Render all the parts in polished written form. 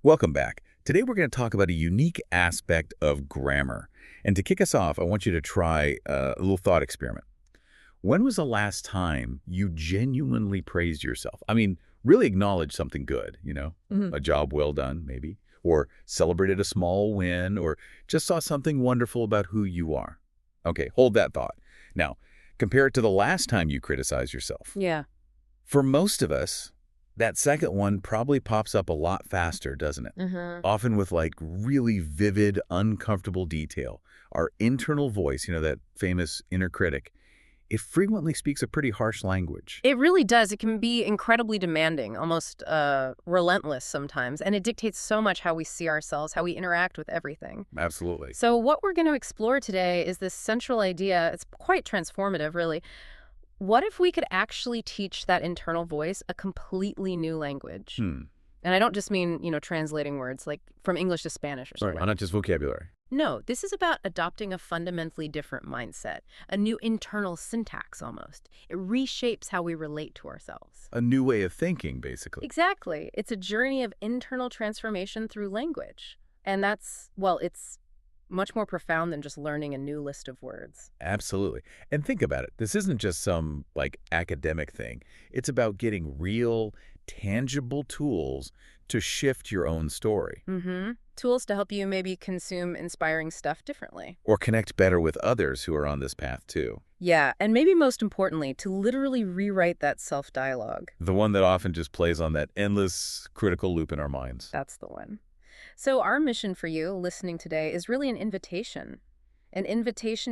Welcome back. Today we're going to talk about a unique aspect of grammar. And to kick us off, I want you to try a little thought experiment. When was the last time you genuinely praised yourself? I mean, really acknowledged something good, Mhm. a job well done, maybe, or celebrated a small win, or just saw something wonderful about who you are. Okay, hold that thought. Now, compare it to the last time you criticized yourself. Yeah. For most of us, that second one probably pops up a lot faster, doesn't it? hmm Often with like really vivid, uncomfortable detail. Our internal voice, that famous inner critic, it frequently speaks a pretty harsh language. It really does. It can be incredibly demanding, almost relentless sometimes, and it dictates so much how we see ourselves, how we interact with everything. Absolutely. So what we're going to explore today is this central idea. It's quite transformative, really. What if we could actually teach that internal voice a completely new language? Hmm. And I don't just mean, translating words like from English to Spanish or Right. something. Not just vocabulary. No, this is about adopting a fundamentally different mindset, a new internal syntax almost. It reshapes how we relate to ourselves. A new way of thinking, basically. Exactly. It's a journey of internal transformation through language. And it's much more profound than just learning a new list of words. Absolutely. And think about it. This isn't just some like academic thing. It's about getting real, tangible tools to shift your own story Tools to help you maybe consume inspiring stuff differently. or connect better with others who are on this path too. Yeah, and maybe most importantly, to literally rewrite that self-dialogue. The one that often just plays on that endless critical loop in our minds. That's the one. So our mission for you listening today is really an invitation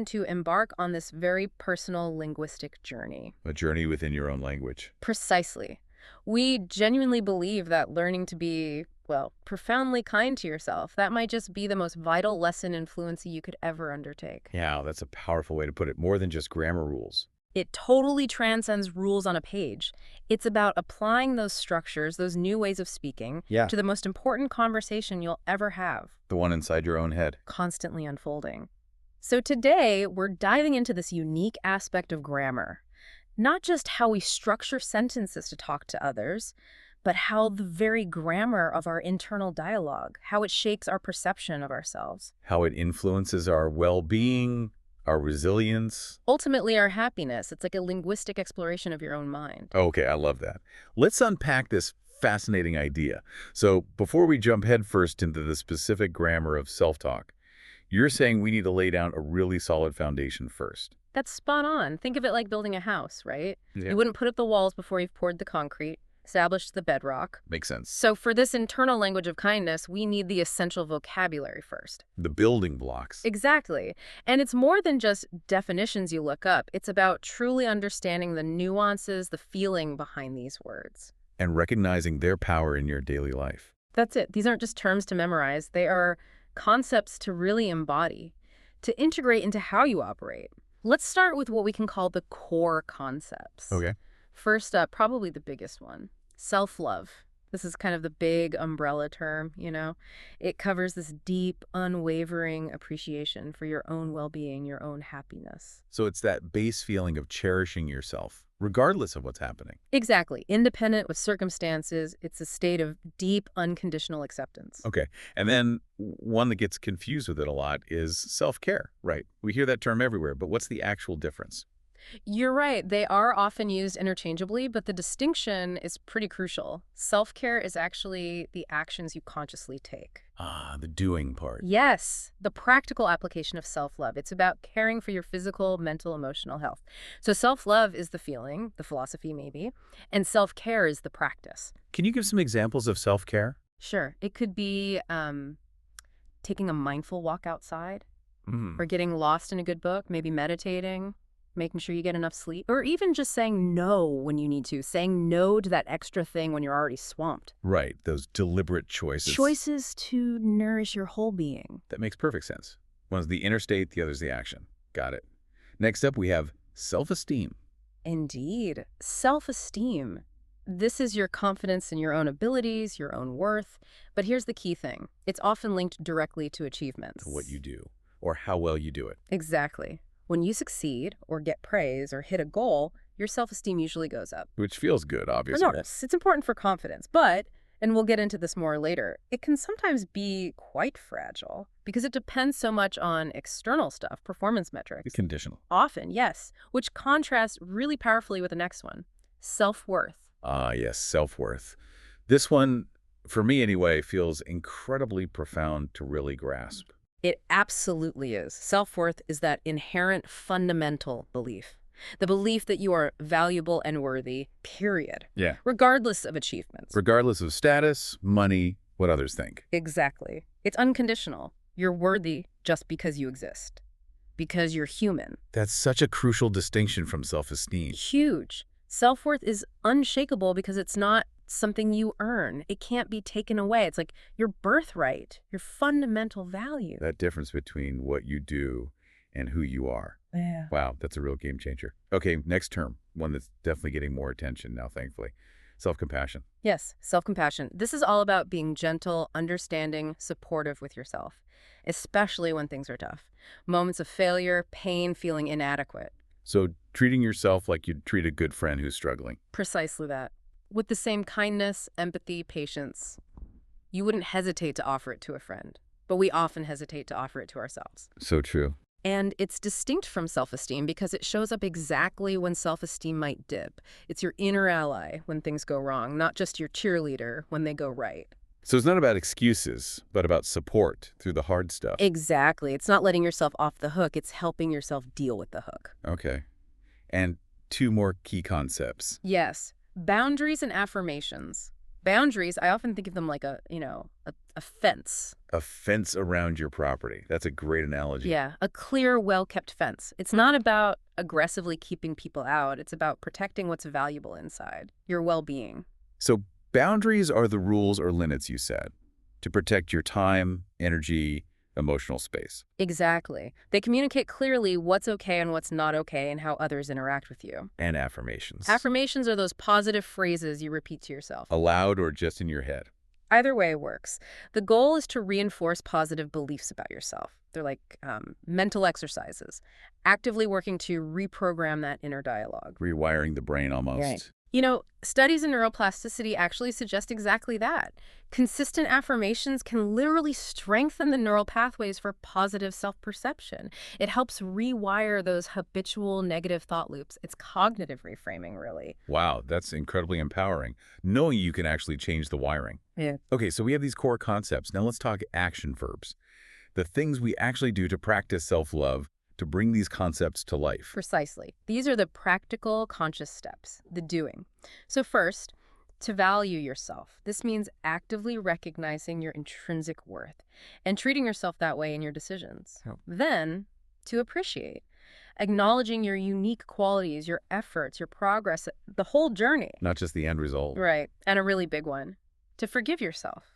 to embark on this very personal linguistic journey. A journey within your own language. Precisely. We genuinely believe that learning to be, profoundly kind to yourself, that might just be the most vital lesson in fluency you could ever undertake. Yeah, that's a powerful way to put it. More than just grammar rules. It totally transcends rules on a page. It's about applying those structures, those new ways of speaking, Yeah. to the most important conversation you'll ever have, The one inside your own head. constantly unfolding. So today, we're diving into this unique aspect of grammar. Not just how we structure sentences to talk to others, but how the very grammar of our internal dialogue, how it shapes our perception of ourselves. How it influences our well-being, our resilience. Ultimately, our happiness. It's like a linguistic exploration of your own mind. Okay, I love that. Let's unpack this fascinating idea. So before we jump headfirst into the specific grammar of self-talk, you're saying we need to lay down a really solid foundation first. That's spot on. Think of it like building a house, right? Yeah. You wouldn't put up the walls before you've poured the concrete, established the bedrock. Makes sense. So for this internal language of kindness, we need the essential vocabulary first. The building blocks. Exactly. And it's more than just definitions you look up. It's about truly understanding the nuances, the feeling behind these words. And recognizing their power in your daily life. That's it. These aren't just terms to memorize. They are concepts to really embody, to integrate into how you operate. Let's start with what we can call the core concepts. Okay. First up, probably the biggest one, self-love. This is kind of the big umbrella term, It covers this deep, unwavering appreciation for your own well-being, your own happiness. So it's that base feeling of cherishing yourself, regardless of what's happening. Exactly. Independent of circumstances, it's a state of deep, unconditional acceptance. Okay. And then one that gets confused with it a lot is self-care, right? We hear that term everywhere, but what's the actual difference? You're right. They are often used interchangeably, but the distinction is pretty crucial. Self-care is actually the actions you consciously take. Ah, the doing part. Yes, the practical application of self-love. It's about caring for your physical, mental, emotional health. So self-love is the feeling, the philosophy maybe, and self-care is the practice. Can you give some examples of self-care? Sure, it could be taking a mindful walk outside, or getting lost in a good book, maybe meditating, making sure you get enough sleep, or even just saying no when you need to, saying no to that extra thing when you're already swamped. Right, those deliberate choices. Choices to nourish your whole being. That makes perfect sense. One's the inner state, the other's the action. Got it. Next up, we have self-esteem. Indeed. Self-esteem. This is your confidence in your own abilities, your own worth. But here's the key thing. It's often linked directly to achievements. To what you do, or how well you do it. Exactly. When you succeed or get praise or hit a goal, your self-esteem usually goes up. Which feels good, obviously. Notice, it's important for confidence, but And we'll get into this more later. It can sometimes be quite fragile because it depends so much on external stuff, performance metrics. Conditional. Often, yes, which contrasts really powerfully with the next one, self-worth. Ah, yes, self-worth. This one, for me anyway, feels incredibly profound to really grasp. It absolutely is. Self-worth is that inherent fundamental belief. The belief that you are valuable and worthy, period. Yeah. Regardless of achievements. Regardless of status, money, what others think. Exactly. It's unconditional. You're worthy just because you exist. Because you're human. That's such a crucial distinction from self-esteem. Huge. Self-worth is unshakable because it's not something you earn. It can't be taken away. It's like your birthright, your fundamental value. That difference between what you do and who you are. Yeah. Wow, that's a real game changer. Okay, next term, one that's definitely getting more attention now, thankfully. Self-compassion. Yes, self-compassion. This is all about being gentle, understanding, supportive with yourself, especially when things are tough. Moments of failure, pain, feeling inadequate. So treating yourself like you'd treat a good friend who's struggling. Precisely that. With the same kindness, empathy, patience. You wouldn't hesitate to offer it to a friend, but we often hesitate to offer it to ourselves. So true. And it's distinct from self-esteem because it shows up exactly when self-esteem might dip. It's your inner ally when things go wrong, not just your cheerleader when they go right. So it's not about excuses, but about support through the hard stuff. Exactly. It's not letting yourself off the hook. It's helping yourself deal with the hook. Okay. And two more key concepts. Yes. Boundaries and affirmations. Boundaries, I often think of them like a fence. A fence around your property. That's a great analogy. Yeah, a clear, well-kept fence. It's not about aggressively keeping people out. It's about protecting what's valuable inside, your well-being. So boundaries are the rules or limits you set to protect your time, energy, emotional space. Exactly. They communicate clearly what's okay and what's not okay and how others interact with you. And affirmations. Affirmations are those positive phrases you repeat to yourself. Aloud or just in your head. Either way works. The goal is to reinforce positive beliefs about yourself. They're like mental exercises, actively working to reprogram that inner dialogue. Rewiring the brain almost. Right. You know, studies in neuroplasticity actually suggest exactly that. Consistent affirmations can literally strengthen the neural pathways for positive self-perception. It helps rewire those habitual negative thought loops. It's cognitive reframing, really. Wow, that's incredibly empowering, knowing you can actually change the wiring. Yeah. Okay, so we have these core concepts. Now let's talk action verbs. The things we actually do to practice self-love to bring these concepts to life. Precisely. These are the practical, conscious steps, the doing. So first, to value yourself. This means actively recognizing your intrinsic worth and treating yourself that way in your decisions. Yep. Then, to appreciate, acknowledging your unique qualities, your efforts, your progress, the whole journey. Not just the end result. Right. And a really big one, to forgive yourself.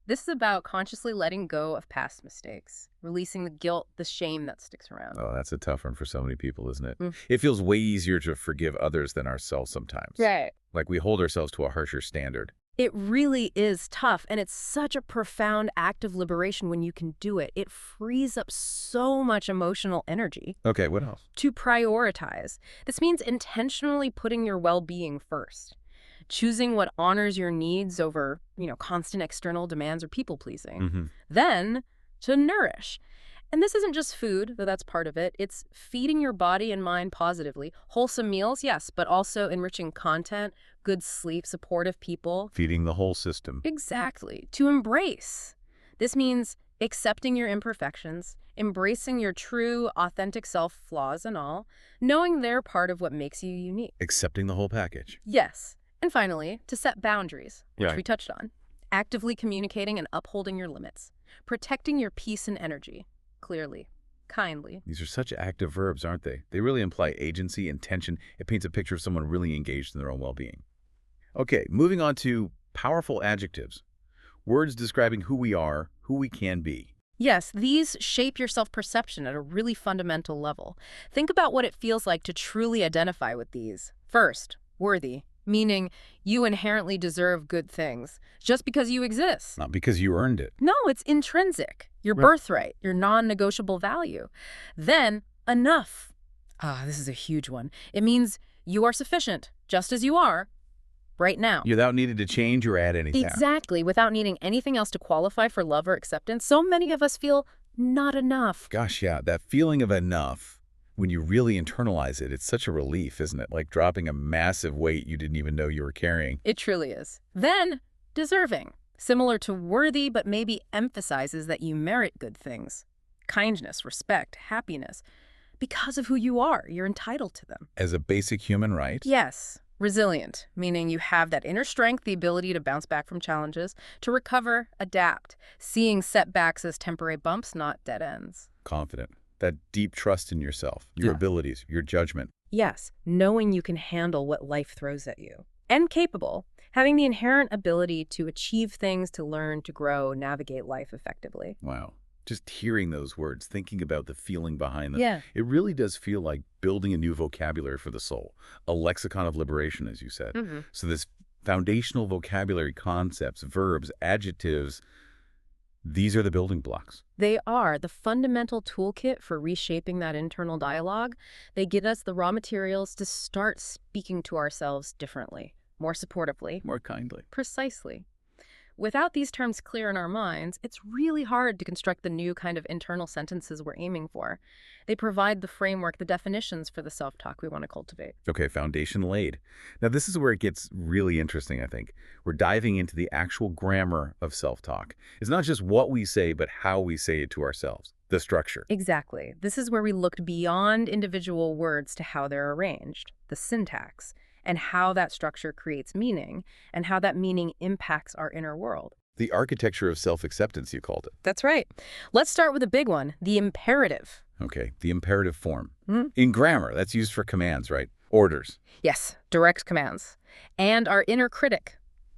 This is about consciously letting go of past mistakes, releasing the guilt, the shame that sticks around. Oh, that's a tough one for so many people, isn't it? Mm. It feels way easier to forgive others than ourselves sometimes. Right. Like we hold ourselves to a harsher standard. It really is tough, and it's such a profound act of liberation when you can do it. It frees up so much emotional energy. Okay, what else? To prioritize. This means intentionally putting your well-being first. Choosing what honors your needs over, constant external demands or people-pleasing. Mm-hmm. Then, to nourish. And this isn't just food, though that's part of it. It's feeding your body and mind positively. Wholesome meals, yes, but also enriching content, good sleep, supportive people. Feeding the whole system. Exactly. To embrace. This means accepting your imperfections, embracing your true, authentic self, flaws and all, knowing they're part of what makes you unique. Accepting the whole package. Yes. And finally, to set boundaries, which Yeah. we touched on. Actively communicating and upholding your limits. Protecting your peace and energy. Clearly. Kindly. These are such active verbs, aren't they? They really imply agency, intention. It paints a picture of someone really engaged in their own well-being. Okay, moving on to powerful adjectives. Words describing who we are, who we can be. Yes, these shape your self-perception at a really fundamental level. Think about what it feels like to truly identify with these. First, worthy. Meaning you inherently deserve good things just because you exist. Not because you earned it. No, it's intrinsic, your Right. birthright, your non-negotiable value. Then, enough. This is a huge one. It means you are sufficient, just as you are. right now. Without needing to change or add anything. Exactly, without needing anything else to qualify for love or acceptance. So many of us feel not enough. Gosh, yeah, that feeling of enough, when you really internalize it, it's such a relief, isn't it? Like dropping a massive weight you didn't even know you were carrying. It truly is. Then, deserving. Similar to worthy, but maybe emphasizes that you merit good things. Kindness, respect, happiness. Because of who you are, you're entitled to them. As a basic human right? Yes. Resilient, meaning you have that inner strength, the ability to bounce back from challenges, to recover, adapt, seeing setbacks as temporary bumps, not dead ends. Confident. That deep trust in yourself, your abilities, your judgment. Yes, knowing you can handle what life throws at you. And capable, having the inherent ability to achieve things, to learn, to grow, navigate life effectively. Wow. Just hearing those words, thinking about the feeling behind them, Yeah. it really does feel like building a new vocabulary for the soul, a lexicon of liberation, as you said. Mm-hmm. So this foundational vocabulary, concepts, verbs, adjectives, these are the building blocks. They are the fundamental toolkit for reshaping that internal dialogue. They give us the raw materials to start speaking to ourselves differently, more supportively. More kindly. Precisely. Without these terms clear in our minds, it's really hard to construct the new kind of internal sentences we're aiming for. They provide the framework, the definitions for the self-talk we want to cultivate. Okay, foundation laid. Now, this is where it gets really interesting, I think. We're diving into the actual grammar of self-talk. It's not just what we say, but how we say it to ourselves, the structure. Exactly. This is where we looked beyond individual words to how they're arranged, the syntax, and how that structure creates meaning, and how that meaning impacts our inner world. The architecture of self-acceptance, you called it. That's right. Let's start with a big one, the imperative. Okay, the imperative form. Mhm. In grammar, that's used for commands, right? Orders. Yes, direct commands. And our inner critic.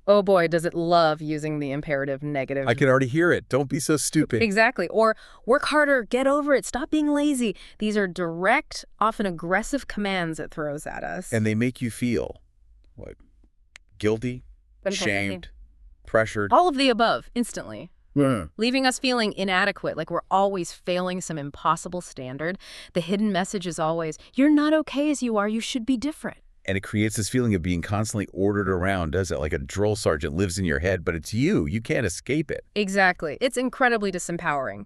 Oh boy, does it love using the imperative negative. I can already hear it. Don't be so stupid. Exactly. Or work harder, get over it, stop being lazy. These are direct, often aggressive commands it throws at us. And they make you feel, what, guilty, shamed, pressured. All of the above, instantly. Leaving us feeling inadequate, like we're always failing some impossible standard. The hidden message is always, you're not okay as you are, you should be different. And it creates this feeling of being constantly ordered around, does it? Like a drill sergeant lives in your head, but it's you. You can't escape it. Exactly. It's incredibly disempowering.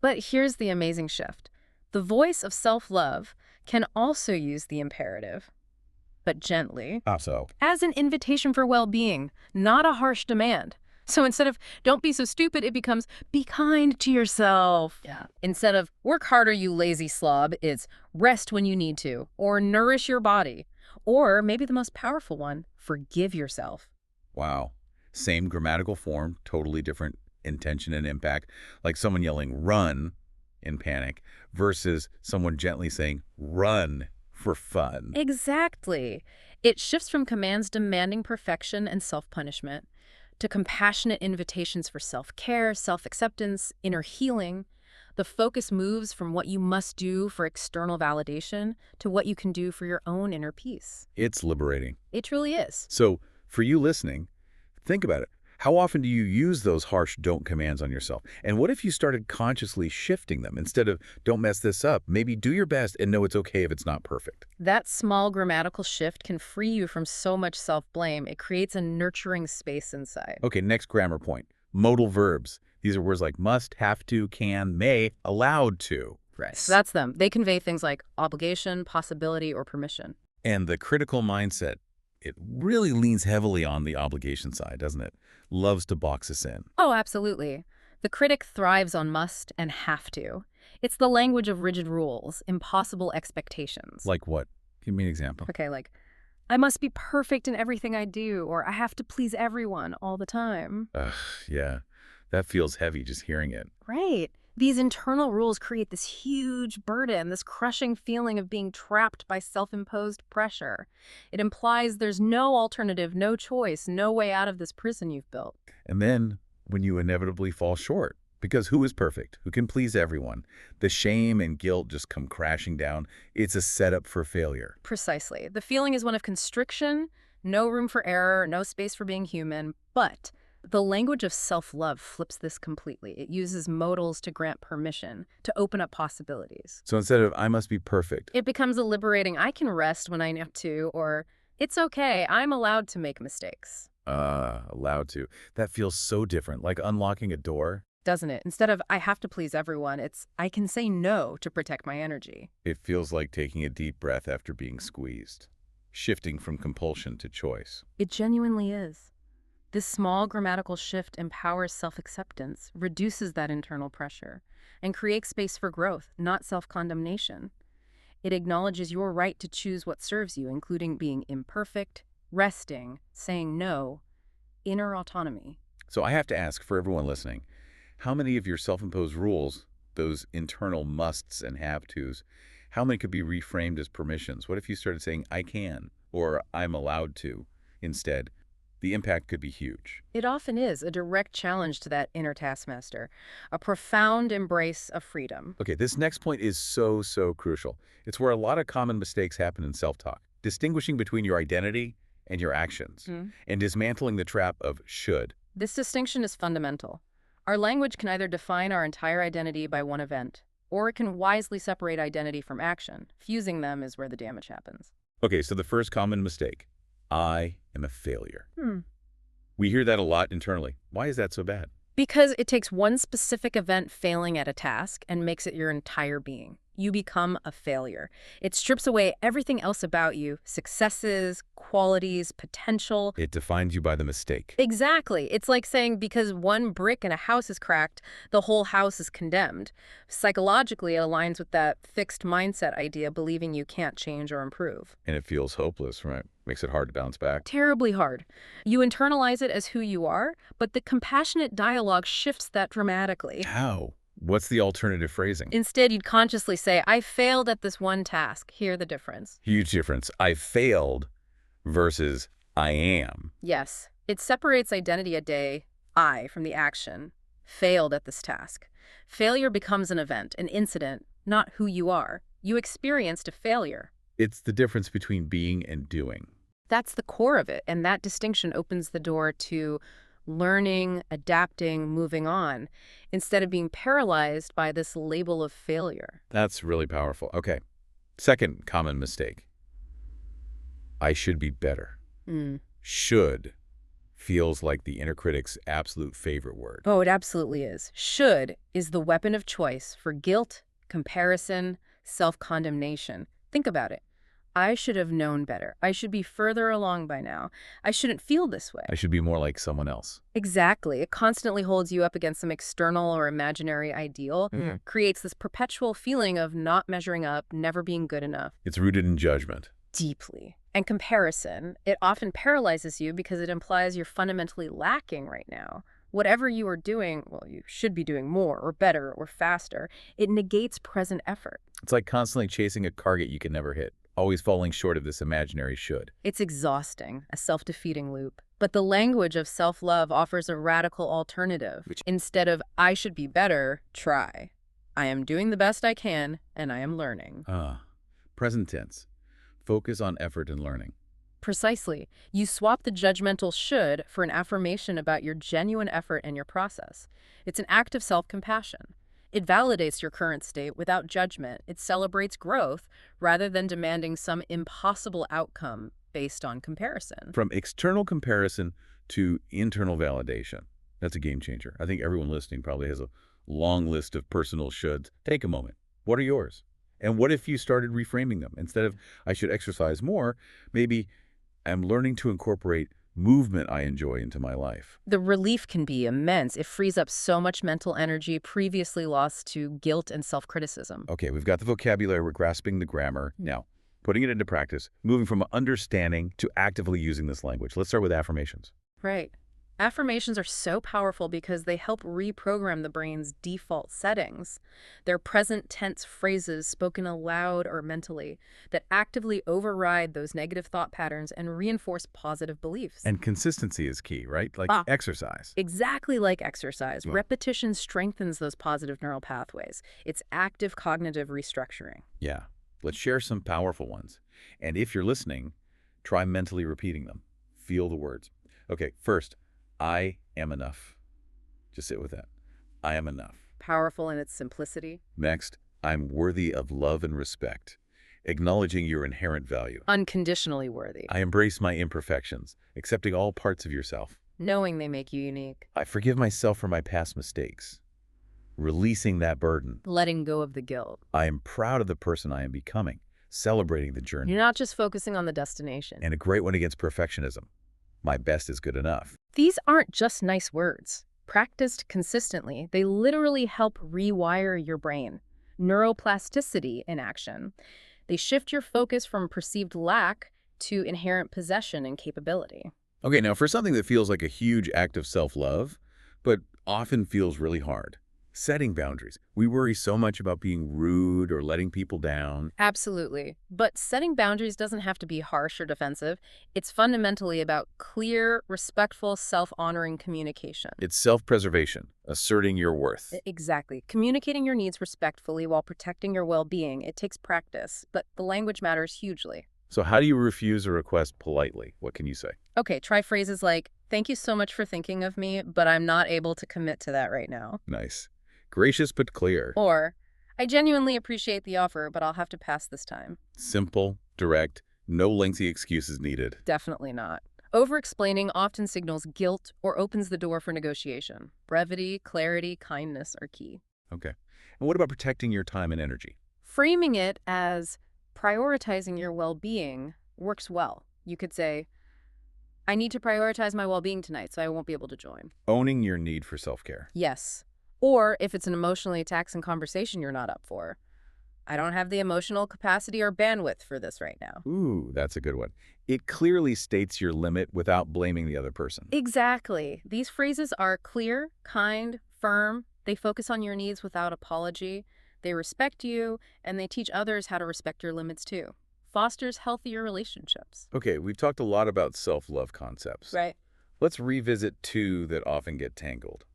But here's the amazing shift. The voice of self-love can also use the imperative, but gently, So? as an invitation for well-being, not a harsh demand. So instead of, don't be so stupid, it becomes, be kind to yourself. Yeah. Instead of, work harder, you lazy slob, it's rest when you need to, or nourish your body. Or maybe the most powerful one, forgive yourself. Wow. Same grammatical form, totally different intention and impact. Like someone yelling, run, in panic, versus someone gently saying, run for fun. Exactly. It shifts from commands demanding perfection and self-punishment to compassionate invitations for self-care, self-acceptance, inner healing. The focus moves from what you must do for external validation to what you can do for your own inner peace. It's liberating. It truly is. So for you listening, think about it. How often do you use those harsh don't commands on yourself? And what if you started consciously shifting them? Instead of don't mess this up, maybe do your best and know it's okay if it's not perfect. That small grammatical shift can free you from so much self-blame. It creates a nurturing space inside. Okay, next grammar point. Modal verbs. These are words like must, have to, can, may, allowed to. Right. So that's them. They convey things like obligation, possibility, or permission. And the critical mindset, it really leans heavily on the obligation side, doesn't it? Loves to box us in. Oh, absolutely. The critic thrives on must and have to. It's the language of rigid rules, impossible expectations. Like what? Give me an example. Okay, like, I must be perfect in everything I do, or I have to please everyone all the time. Ugh, yeah. That feels heavy just hearing it. Right. These internal rules create this huge burden, this crushing feeling of being trapped by self-imposed pressure. It implies there's no alternative, no choice, no way out of this prison you've built. And then when you inevitably fall short, because who is perfect? Who can please everyone? The shame and guilt just come crashing down. It's a setup for failure. Precisely. The feeling is one of constriction, no room for error, no space for being human, but the language of self-love flips this completely. It uses modals to grant permission, to open up possibilities. So instead of I must be perfect, It becomes a liberating, I can rest when I need to, or It's okay, I'm allowed to make mistakes. Allowed to. That feels so different, like unlocking a door. Doesn't it? Instead of I have to please everyone, it's I can say no to protect my energy. It feels like taking a deep breath after being squeezed, shifting from compulsion to choice. It genuinely is. This small grammatical shift empowers self-acceptance, reduces that internal pressure, and creates space for growth, not self-condemnation. It acknowledges your right to choose what serves you, including being imperfect, resting, saying no, inner autonomy. So I have to ask for everyone listening, how many of your self-imposed rules, those internal musts and have-tos, how many could be reframed as permissions? What if you started saying, I can, or I'm allowed to, instead? The impact could be huge. It often is a direct challenge to that inner taskmaster, a profound embrace of freedom. Okay, this next point is so crucial. It's where a lot of common mistakes happen in self-talk. Distinguishing between your identity and your actions, and dismantling the trap of should. This distinction is fundamental. Our language can either define our entire identity by one event, or it can wisely separate identity from action. Fusing them is where the damage happens. Okay, so the first common mistake, I am a failure. Hmm. We hear that a lot internally. Why is that so bad? Because it takes one specific event failing at a task and makes it your entire being. You become a failure. It strips away everything else about you, successes, qualities, potential. It defines you by the mistake. Exactly. It's like saying because one brick in a house is cracked, the whole house is condemned. Psychologically, it aligns with that fixed mindset idea, believing you can't change or improve. And it feels hopeless, right? Makes it hard to bounce back. Terribly hard. You internalize it as who you are, but the compassionate dialogue shifts that dramatically. How? What's the alternative phrasing? Instead, you'd consciously say, I failed at this one task. Hear the difference. Huge difference. I failed versus I am. Yes, it separates identity a day, I, from the action. Failed at this task. Failure becomes an event, an incident, not who you are. You experienced a failure. It's the difference between being and doing. That's the core of it, and that distinction opens the door to learning, adapting, moving on, instead of being paralyzed by this label of failure. That's really powerful. Okay. Second common mistake. I should be better. Should feels like the inner critic's absolute favorite word. Oh, it absolutely is. Should is the weapon of choice for guilt, comparison, self-condemnation. Think about it. I should have known better. I should be further along by now. I shouldn't feel this way. I should be more like someone else. Exactly. It constantly holds you up against some external or imaginary ideal, creates this perpetual feeling of not measuring up, never being good enough. It's rooted in judgment. Deeply. And comparison, it often paralyzes you because it implies you're fundamentally lacking right now. Whatever you are doing, well, you should be doing more or better or faster. It negates present effort. It's like constantly chasing a target you can never hit, always falling short of this imaginary should. It's exhausting, a self-defeating loop. But the language of self-love offers a radical alternative. Instead of, I should be better, try. I am doing the best I can, and I am learning. Present tense. Focus on effort and learning. Precisely. You swap the judgmental should for an affirmation about your genuine effort and your process. It's an act of self-compassion. It validates your current state without judgment. It celebrates growth rather than demanding some impossible outcome based on comparison. From external comparison to internal validation. That's a game changer. I think everyone listening probably has a long list of personal shoulds. Take a moment. What are yours? And what if you started reframing them? Instead of, I should exercise more, maybe I'm learning to incorporate movement I enjoy into my life. The relief can be immense. It frees up so much mental energy previously lost to guilt and self-criticism. Okay, we've got the vocabulary, we're grasping the grammar. Now, putting it into practice, moving from understanding to actively using this language. Let's start with affirmations. Right. Affirmations are so powerful because they help reprogram the brain's default settings. They're present tense phrases spoken aloud or mentally that actively override those negative thought patterns and reinforce positive beliefs. And consistency is key, right? Like exercise. Exactly like exercise. Repetition strengthens those positive neural pathways. It's active cognitive restructuring. Yeah. Let's share some powerful ones. And if you're listening, try mentally repeating them. Feel the words. Okay, first, I am enough. Just sit with that. I am enough. Powerful in its simplicity. Next, I'm worthy of love and respect. Acknowledging your inherent value. Unconditionally worthy. I embrace my imperfections, accepting all parts of yourself. Knowing they make you unique. I forgive myself for my past mistakes, releasing that burden. Letting go of the guilt. I am proud of the person I am becoming, celebrating the journey. You're not just focusing on the destination. And a great one against perfectionism. My best is good enough. These aren't just nice words. Practiced consistently, they literally help rewire your brain. Neuroplasticity in action. They shift your focus from perceived lack to inherent possession and capability. Okay, now for something that feels like a huge act of self-love, but often feels really hard, setting boundaries. We worry so much about being rude or letting people down. Absolutely. But setting boundaries doesn't have to be harsh or defensive. It's fundamentally about clear, respectful, self-honoring communication. It's self-preservation, asserting your worth. Exactly. Communicating your needs respectfully while protecting your well-being. It takes practice, but the language matters hugely. So how do you refuse a request politely? What can you say? Okay, try phrases like, "Thank you so much for thinking of me, but I'm not able to commit to that right now." Nice. Gracious but clear. Or, "I genuinely appreciate the offer, but I'll have to pass this time." Simple, direct, no lengthy excuses needed. Definitely not. Over-explaining often signals guilt or opens the door for negotiation. Brevity, clarity, kindness are key. Okay. And what about protecting your time and energy? Framing it as prioritizing your well-being works well. You could say, "I need to prioritize my well-being tonight, so I won't be able to join." Owning your need for self-care. Yes. Or if it's an emotionally taxing conversation you're not up for, "I don't have the emotional capacity or bandwidth for this right now." Ooh, that's a good one. It clearly states your limit without blaming the other person. Exactly. These phrases are clear, kind, firm. They focus on your needs without apology. They respect you, and they teach others how to respect your limits too. Fosters healthier relationships. Okay, we've talked a lot about self-love concepts. Right. Let's revisit two that often get tangled.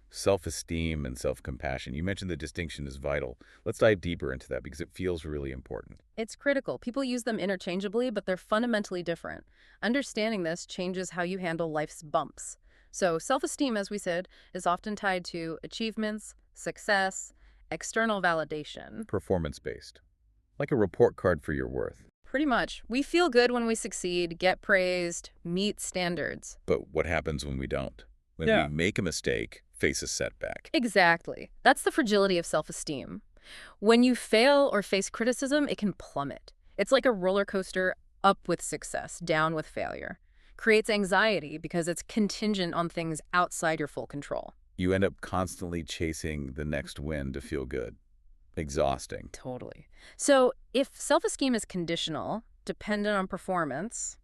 Self-esteem and self-compassion. You mentioned the distinction is vital. Let's dive deeper into that because it feels really important. It's critical. People use them interchangeably, but they're fundamentally different. Understanding this changes how you handle life's bumps. So self-esteem, as we said, is often tied to achievements, success, external validation. Performance-based. Like a report card for your worth. Pretty much. We feel good when we succeed, get praised, meet standards. But what happens when we don't? When Yeah. we make a mistake, face a setback. Exactly. That's the fragility of self-esteem. When you fail or face criticism, it can plummet. It's like a roller coaster, up with success, down with failure. Creates anxiety because it's contingent on things outside your full control. You end up constantly chasing the next win to feel good. Exhausting. Totally. So if self-esteem is conditional, dependent on performance,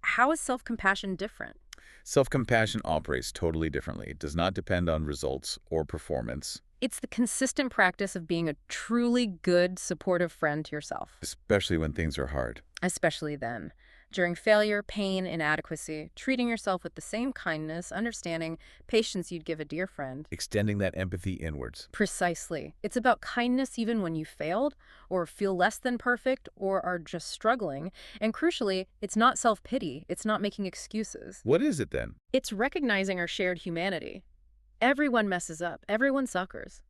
how is self-compassion different? Self-compassion operates totally differently. It does not depend on results or performance, It's the consistent practice of being a truly good, supportive friend to yourself, especially when things are hard. especially then. During failure, pain, inadequacy, treating yourself with the same kindness, understanding, patience you'd give a dear friend. Extending that empathy inwards. Precisely. It's about kindness even when you failed, or feel less than perfect, or are just struggling. And crucially, it's not self-pity. It's not making excuses. What is it then? It's recognizing our shared humanity. Everyone messes up. Everyone suckers.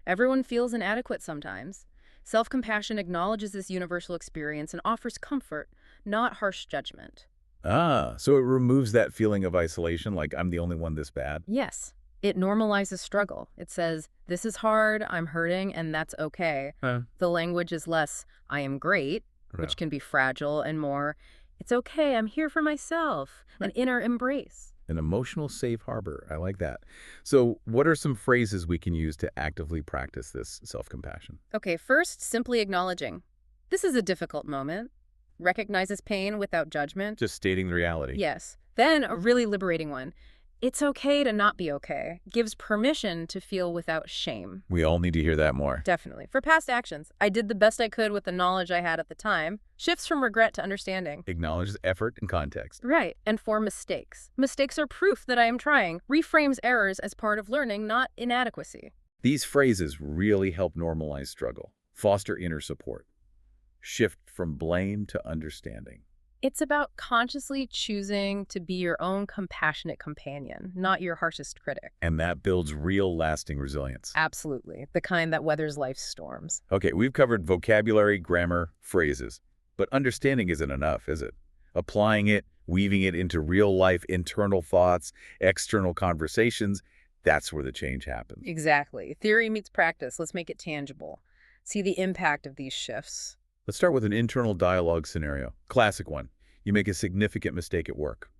Everyone feels inadequate sometimes. Self-compassion acknowledges this universal experience and offers comfort, not harsh judgment. Ah, so it removes that feeling of isolation, like I'm the only one this bad? Yes, it normalizes struggle. It says, "This is hard, I'm hurting, and that's okay." The language is less, "I am great," which can be fragile, and more, "It's okay, I'm here for myself," an inner embrace. An emotional safe harbor. I like that. So what are some phrases we can use to actively practice this self-compassion? Okay, first, simply acknowledging. This is a difficult moment. Recognizes pain without judgment. Just stating the reality. Yes. Then a really liberating one. It's okay to not be okay. Gives permission to feel without shame. We all need to hear that more. Definitely. For past actions, I did the best I could with the knowledge I had at the time. Shifts from regret to understanding. Acknowledges effort and context. Right. And for mistakes. Mistakes are proof that I am trying. Reframes errors as part of learning, not inadequacy. These phrases really help normalize struggle, foster inner support, shift from blame to understanding. It's about consciously choosing to be your own compassionate companion, not your harshest critic. And that builds real lasting resilience. Absolutely. The kind that weathers life's storms. Okay, we've covered vocabulary, grammar, phrases. But understanding isn't enough, is it? Applying it, weaving it into real-life internal thoughts, external conversations, that's where the change happens. Exactly. Theory meets practice. Let's make it tangible. See the impact of these shifts. Let's start with an internal dialogue scenario. Classic one. You make a significant mistake at work.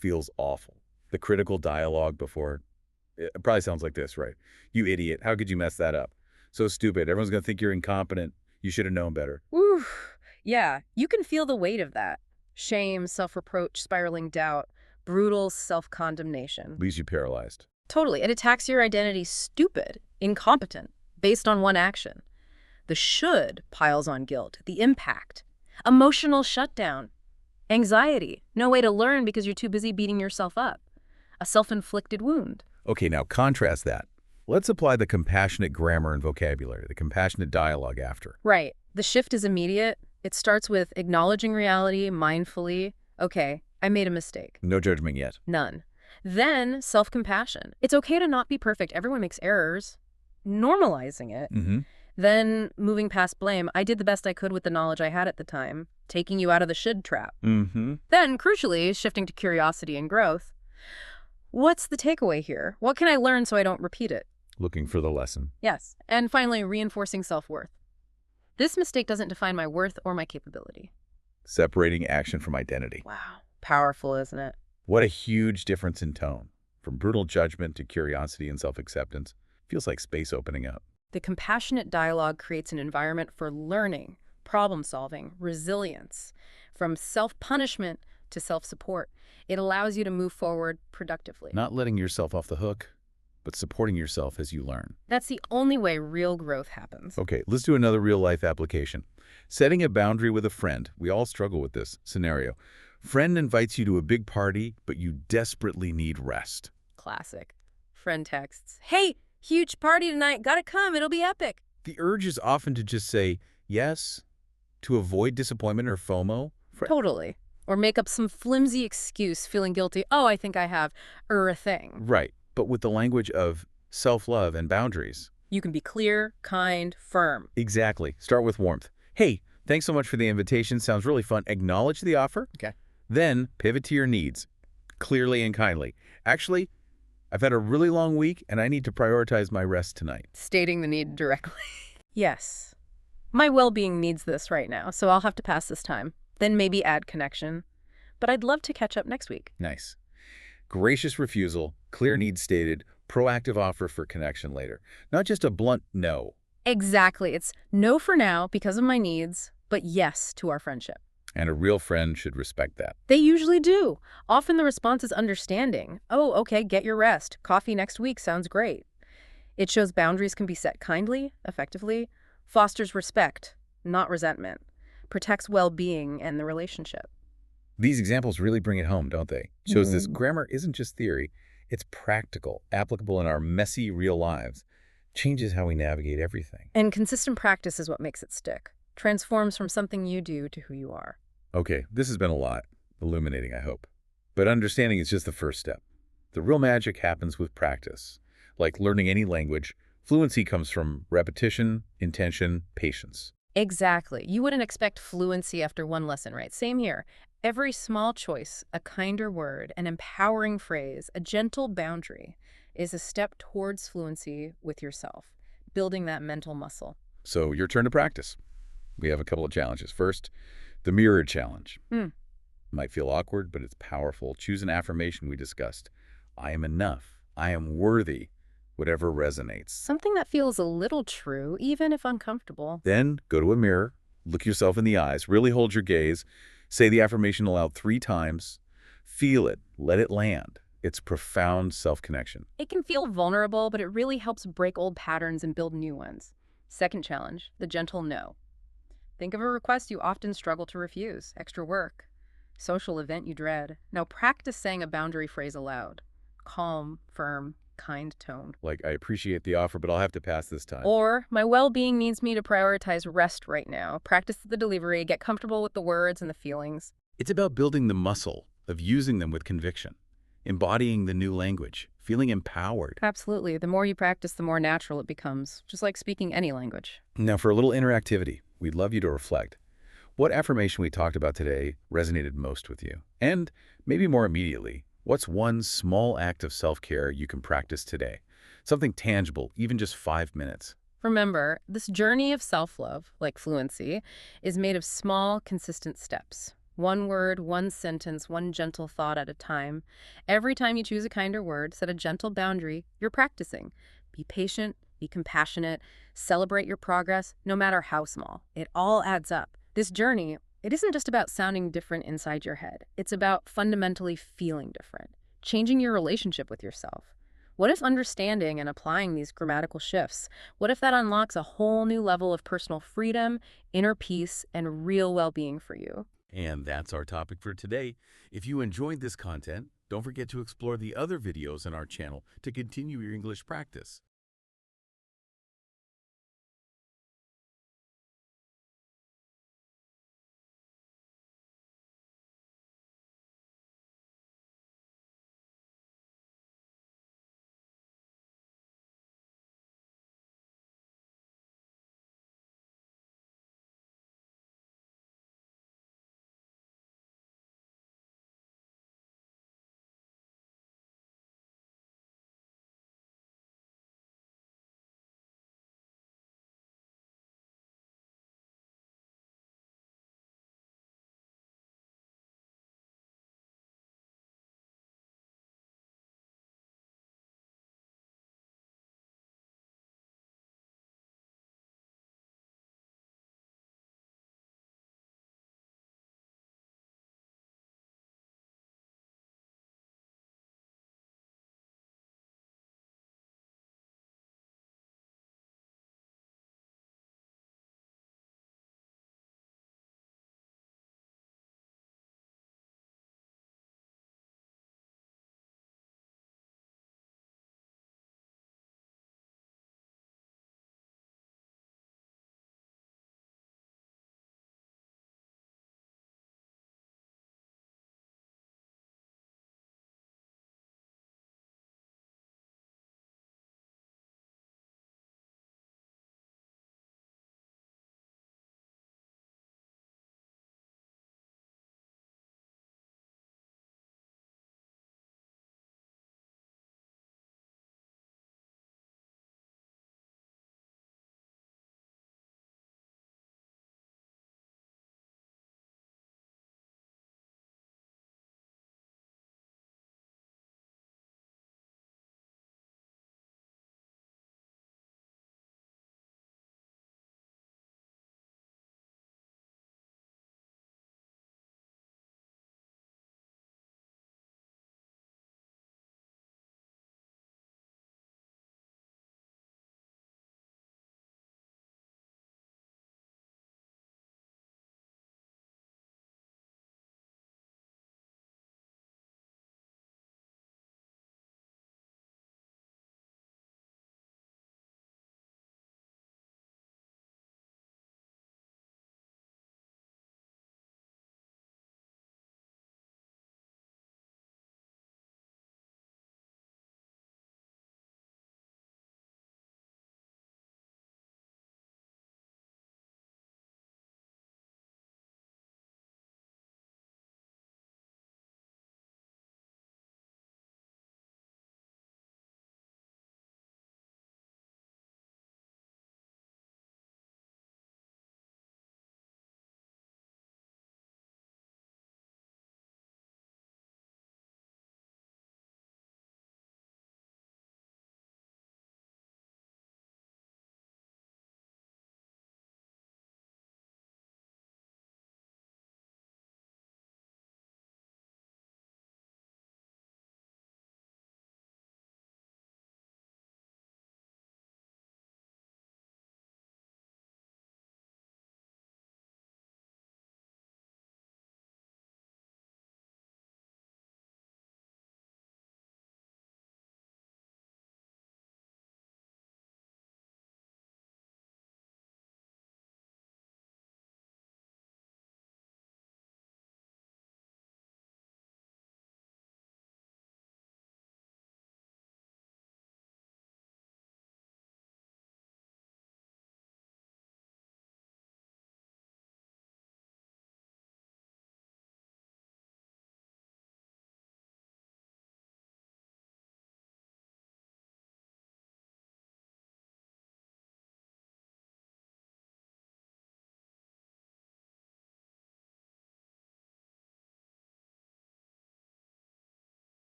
Feels awful. The critical dialogue before, it probably sounds like this, right? You idiot. How could you mess that up? So stupid. Everyone's going to think you're incompetent. You should have known better. Woo! Yeah, you can feel the weight of that. Shame, self-reproach, spiraling doubt, brutal self-condemnation. Leaves you paralyzed. Totally. It attacks your identity stupid, incompetent, based on one action. The should piles on guilt, the impact, emotional shutdown, anxiety, no way to learn because you're too busy beating yourself up, a self-inflicted wound. Okay, now contrast that. Let's apply the compassionate grammar and vocabulary, the compassionate dialogue after. Right. The shift is immediate. It starts with acknowledging reality mindfully. Okay, I made a mistake. No judgment yet. None. Then self-compassion. It's okay to not be perfect. Everyone makes errors. Normalizing it. Then moving past blame. I did the best I could with the knowledge I had at the time, taking you out of the should trap. Then, crucially, shifting to curiosity and growth. What's the takeaway here? What can I learn so I don't repeat it? Looking for the lesson. Yes. And finally, reinforcing self-worth. This mistake doesn't define my worth or my capability. Separating action from identity. Wow. Powerful, isn't it? What a huge difference in tone. From brutal judgment to curiosity and self-acceptance. Feels like space opening up. The compassionate dialogue creates an environment for learning, problem-solving, resilience. From self-punishment to self-support, it allows you to move forward productively. Not letting yourself off the hook, but supporting yourself as you learn. That's the only way real growth happens. Okay, let's do another real-life application. Setting a boundary with a friend. We all struggle with this scenario. Friend invites you to a big party, but you desperately need rest. Classic. Friend texts, "Hey, huge party tonight. Gotta come. It'll be epic." The urge is often to just say yes, to avoid disappointment or FOMO. Totally. Or make up some flimsy excuse, feeling guilty. Oh, I think I have a thing. Right, but with the language of self-love and boundaries. You can be clear, kind, firm. Exactly. Start with warmth. Hey, thanks so much for the invitation. Sounds really fun. Acknowledge the offer. Okay. Then pivot to your needs, clearly and kindly. Actually, I've had a really long week and I need to prioritize my rest tonight. Stating the need directly. Yes. My well-being needs this right now, so I'll have to pass this time. Then maybe add connection. But I'd love to catch up next week. Nice. Gracious refusal, clear needs stated, proactive offer for connection later. Not just a blunt no. Exactly. It's no for now because of my needs, but yes to our friendship. And a real friend should respect that. They usually do. Often the response is understanding. Oh, okay, get your rest. Coffee next week sounds great. It shows boundaries can be set kindly, effectively, fosters respect, not resentment, protects well-being and the relationship. These examples really bring it home, don't they? Shows this grammar isn't just theory, it's practical, applicable in our messy real lives. Changes how we navigate everything. And consistent practice is what makes it stick. Transforms from something you do to who you are. Okay, this has been a lot. Illuminating, I hope. But understanding is just the first step. The real magic happens with practice. Like learning any language, fluency comes from repetition, intention, patience. Exactly. You wouldn't expect fluency after one lesson, right? Same here. Every small choice, a kinder word, an empowering phrase, a gentle boundary is a step towards fluency with yourself, building that mental muscle. So your turn to practice. We have a couple of challenges. First, the mirror challenge. Might feel awkward, but it's powerful. Choose an affirmation we discussed. I am enough. I am worthy. Whatever resonates. Something that feels a little true, even if uncomfortable. Then go to a mirror, look yourself in the eyes, really hold your gaze, say the affirmation aloud 3 times, feel it, let it land. It's profound self-connection. It can feel vulnerable, but it really helps break old patterns and build new ones. Second challenge, the gentle no. Think of a request you often struggle to refuse, extra work, social event you dread. Now practice saying a boundary phrase aloud. Calm, firm, kind tone. Like, I appreciate the offer, but I'll have to pass this time. Or, my well-being needs me to prioritize rest right now. Practice the delivery, get comfortable with the words and the feelings. It's about building the muscle of using them with conviction, embodying the new language, feeling empowered. Absolutely. The more you practice, the more natural it becomes, just like speaking any language. Now, for a little interactivity, we'd love you to reflect. What affirmation we talked about today resonated most with you? And maybe more immediately, what's one small act of self-care you can practice today? Something tangible, even just 5 minutes. Remember, this journey of self-love, like fluency, is made of small, consistent steps. One word, one sentence, one gentle thought at a time. Every time you choose a kinder word, set a gentle boundary, you're practicing. Be patient, be compassionate, celebrate your progress, no matter how small. It all adds up. This journey, it isn't just about sounding different inside your head. It's about fundamentally feeling different, changing your relationship with yourself. What if understanding and applying these grammatical shifts, what if that unlocks a whole new level of personal freedom, inner peace, and real well-being for you? And that's our topic for today. If you enjoyed this content, don't forget to explore the other videos on our channel to continue your English practice.